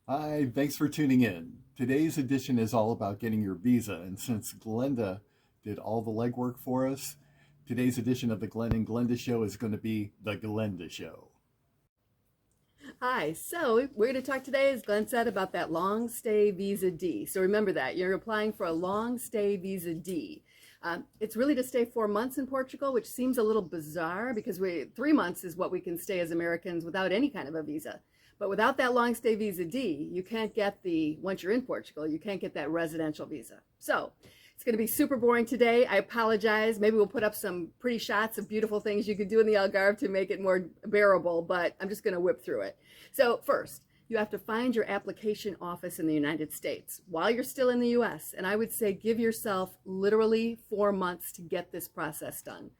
Hi, thanks for tuning in. Today's edition is all about getting your visa, and since Glenda did all the legwork for us, today's edition of the Glenn and Glenda Show is going to be the Glenda Show. Hi, so we're going to talk today, as Glenn said, about that long stay visa D. So remember that you're applying for a long stay visa D. It's really to stay 4 months in Portugal, which seems a little bizarre because 3 months is what we can stay as Americans without any kind of a visa. But without that long stay visa D, you can't get once you're in Portugal, you can't get that residential visa. So it's going to be super boring today. I apologize. Maybe we'll put up some pretty shots of beautiful things you could do in the Algarve to make it more bearable, but I'm just going to whip through it. So first, you have to find your application office in the United States while you're still in the US. And I would say give yourself literally 4 months to get this process done.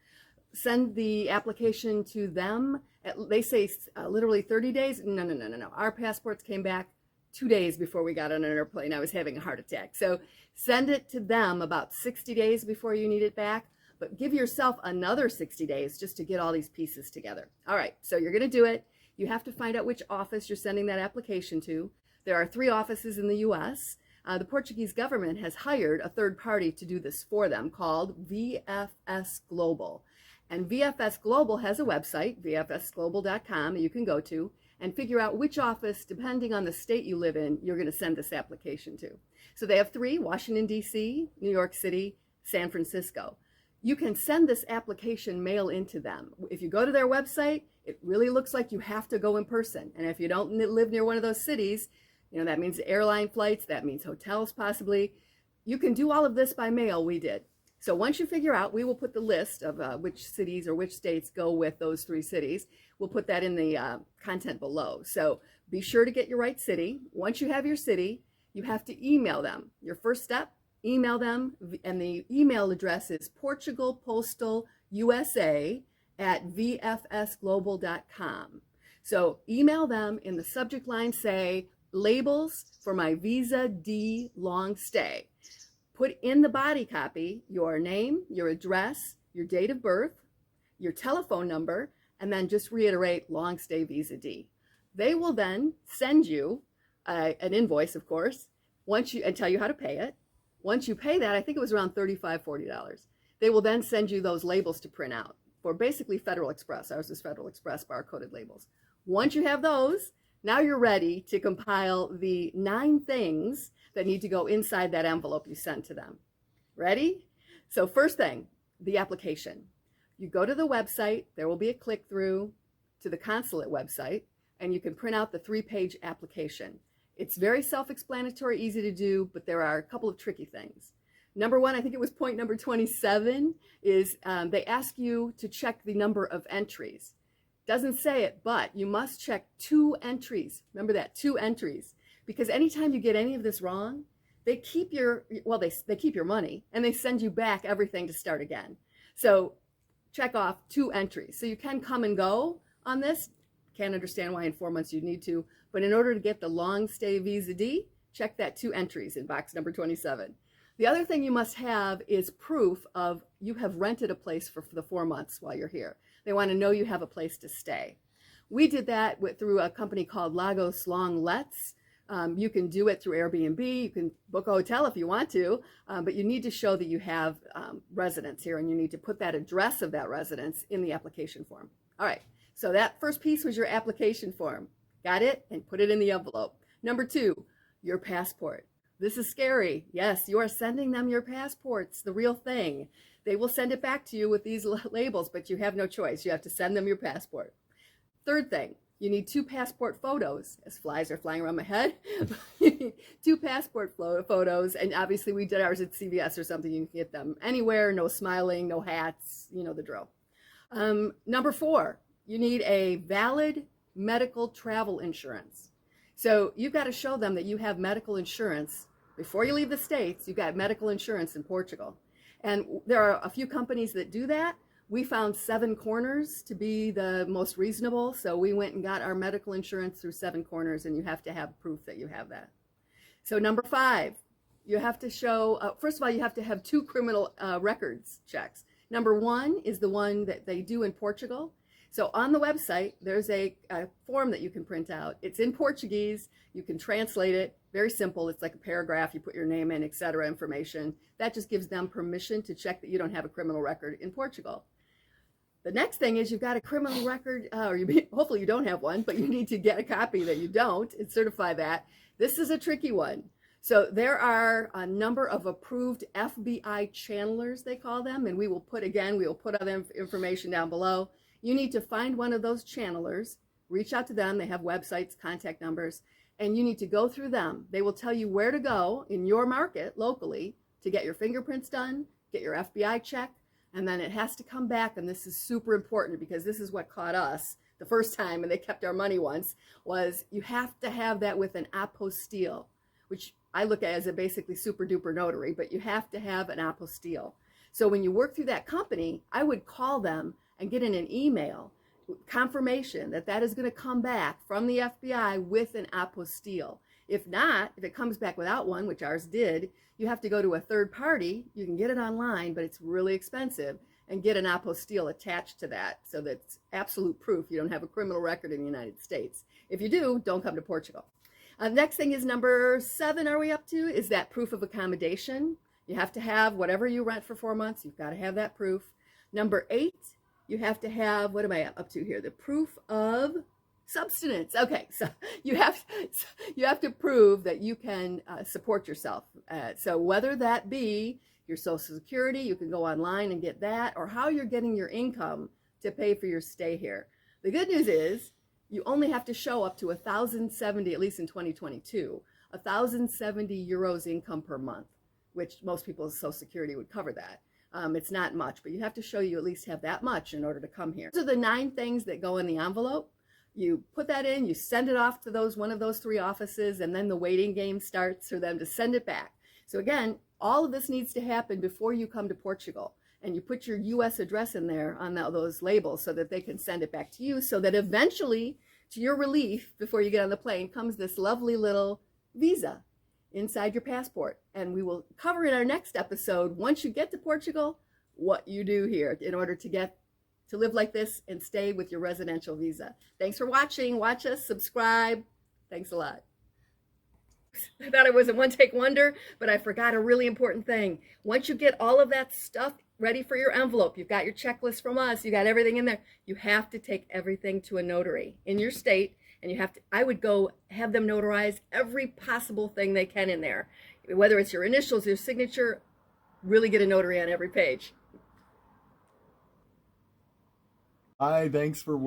Send the application to them. They say literally 30 days. No. Our passports came back 2 days before we got on an airplane. I was having a heart attack. So send it to them about 60 days before you need it back, but give yourself another 60 days just to get all these pieces together. All right, so you're going to do it. You have to find out which office you're sending that application to. There are 3 offices in the US. The Portuguese government has hired a third party to do this for them called VFS Global. And VFS Global has a website, vfsglobal.com, that you can go to and figure out which office, depending on the state you live in, you're going to send this application to. So they have 3, Washington, D.C., New York City, San Francisco. You can send this application mail into them. If you go to their website, it really looks like you have to go in person. And if you don't live near one of those cities, that means airline flights, that means hotels possibly. You can do all of this by mail. We did. So once you figure out, we will put the list of which cities or which states go with those 3 cities. We'll put that in the content below. So be sure to get your right city. Once you have your city, you have to email them. Your first step, email them, and the email address is Portugal Postal USA at vfsglobal.com. So email them, in the subject line say, labels for my Visa D long stay. Put in the body copy your name, your address, your date of birth, your telephone number, and then just reiterate long stay Visa D. They will then send you an invoice, of course, and tell you how to pay it. Once you pay that, I think it was around $35, $40. They will then send you those labels to print out for basically Federal Express. Ours is Federal Express barcoded labels. Once you have those, now you're ready to compile the 9 things that need to go inside that envelope you sent to them. Ready? So first thing, the application. You go to the website, there will be a click through to the consulate website, and you can print out the 3-page application. It's very self-explanatory, easy to do, but there are a couple of tricky things. Number 1, I think it was point number 27, is they ask you to check the number of entries. Doesn't say it, but you must check 2 entries. Remember that, 2 entries. Because anytime you get any of this wrong, they keep your money and they send you back everything to start again. So check off 2 entries. So you can come and go on this. Can't understand why in 4 months you'd need to, but in order to get the long stay Visa D, check that 2 entries in box number 27. The other thing you must have is proof of you have rented a place for the 4 months while you're here. They want to know you have a place to stay. We did that through a company called Lagos Long Lets. You can do it through Airbnb. You can book a hotel if you want to, but you need to show that you have residence here, and you need to put that address of that residence in the application form. All right, so that first piece was your application form. Got it? And put it in the envelope. Number 2, your passport. This is scary. Yes, you are sending them your passports, the real thing. They will send it back to you with these labels, but you have no choice. You have to send them your passport. Third thing, you need 2 passport photos. As flies are flying around my head, you need 2 passport photos, and obviously we did ours at CVS or something. You can get them anywhere, no smiling, no hats, you know the drill. Number 4, you need a valid medical travel insurance. So you've got to show them that you have medical insurance. Before you leave the States, you've got medical insurance in Portugal. And there are a few companies that do that. We found 7 Corners to be the most reasonable, so we went and got our medical insurance through 7 Corners, and you have to have proof that you have that. So number 5, you have to show, first of all, you have to have 2 criminal records checks. Number 1 is the one that they do in Portugal. So on the website, there's a form that you can print out. It's in Portuguese. You can translate it. Very simple. It's like a paragraph. You put your name in, etc. information. That just gives them permission to check that you don't have a criminal record in Portugal. The next thing is you've got a criminal record, hopefully you don't have one, but you need to get a copy that you don't and certify that. This is a tricky one. So there are a number of approved FBI channelers, they call them, and we will put other information down below. You need to find one of those channelers, reach out to them. They have websites, contact numbers, and you need to go through them. They will tell you where to go in your market locally to get your fingerprints done, get your FBI check, and then it has to come back, and this is super important because this is what caught us the first time, and they kept our money once, was you have to have that with an apostille, which I look at as a basically super duper notary, but you have to have an apostille. So when you work through that company, I would call them and get in an email confirmation that that is going to come back from the FBI with an apostille. If not, if it comes back without one, which ours did, you have to go to a third party. You can get it online, but it's really expensive, and get an apostille attached to that so that's absolute proof you don't have a criminal record in the United States. If you do, don't come to Portugal. Next thing is number 7, are we up to, is that proof of accommodation. You have to have whatever you rent for 4 months. You've got to have that proof. Number 8, you have to have, what am I up to here? The proof of subsistence. Okay, so you have to prove that you can support yourself. So whether that be your Social Security, you can go online and get that, or how you're getting your income to pay for your stay here. The good news is you only have to show up to 1,070, at least in 2022, 1,070 euros income per month, which most people's Social Security would cover that. It's not much, but you have to show you at least have that much in order to come here. Those are the 9 things that go in the envelope. You put that in, you send it off to one of those 3 offices, and then the waiting game starts for them to send it back. So again, all of this needs to happen before you come to Portugal. And you put your U.S. address in there on those labels so that they can send it back to you, so that eventually, to your relief, before you get on the plane, comes this lovely little visa inside your passport. And we will cover in our next episode, once you get to Portugal, what you do here in order to live like this and stay with your residential visa. Thanks for watching. Watch us, subscribe. Thanks a lot. I thought it was a one-take wonder, but I forgot a really important thing. Once you get all of that stuff ready for your envelope, you've got your checklist from us, you got everything in there, you have to take everything to a notary in your state, and I would go have them notarize every possible thing they can in there. Whether it's your initials, your signature, really get a notary on every page. Hi, thanks for